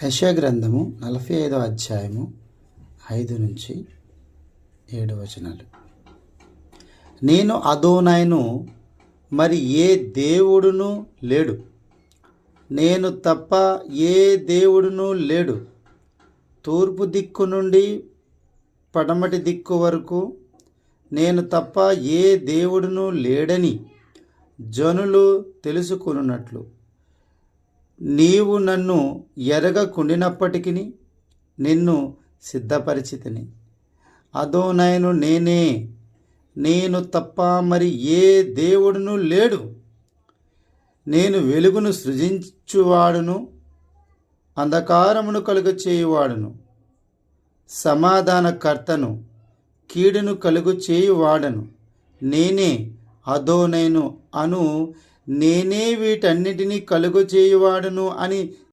యెషయా గ్రంథము 45వ అధ్యాయము 5 నుంచి 7 వచనాలు. నేను అదోనైను, మరి ఏ దేవుడును లేడు, నేను తప్ప ఏ దేవుడును లేడు. తూర్పు దిక్కు నుండి పడమటి దిక్కు వరకు నేను తప్ప ఏ దేవుడును లేడని జనులు తెలుసుకొనున్నట్లు నీవు నన్ను ఎరగకుండినప్పటికీ నిన్ను సిద్ధపరిచితిని. అదోనైను నేనే, నేను తప్ప మరి ఏ దేవుడును లేడు. నేను వెలుగును సృజించువాడును, అంధకారమును కలుగ చేయువాడును, సమాధానకర్తను, కీడును కలుగు చేయువాడను. నేనే అదోనైను అను, నేనే వీటన్నిటినీ కలుగు చేయువాడును అని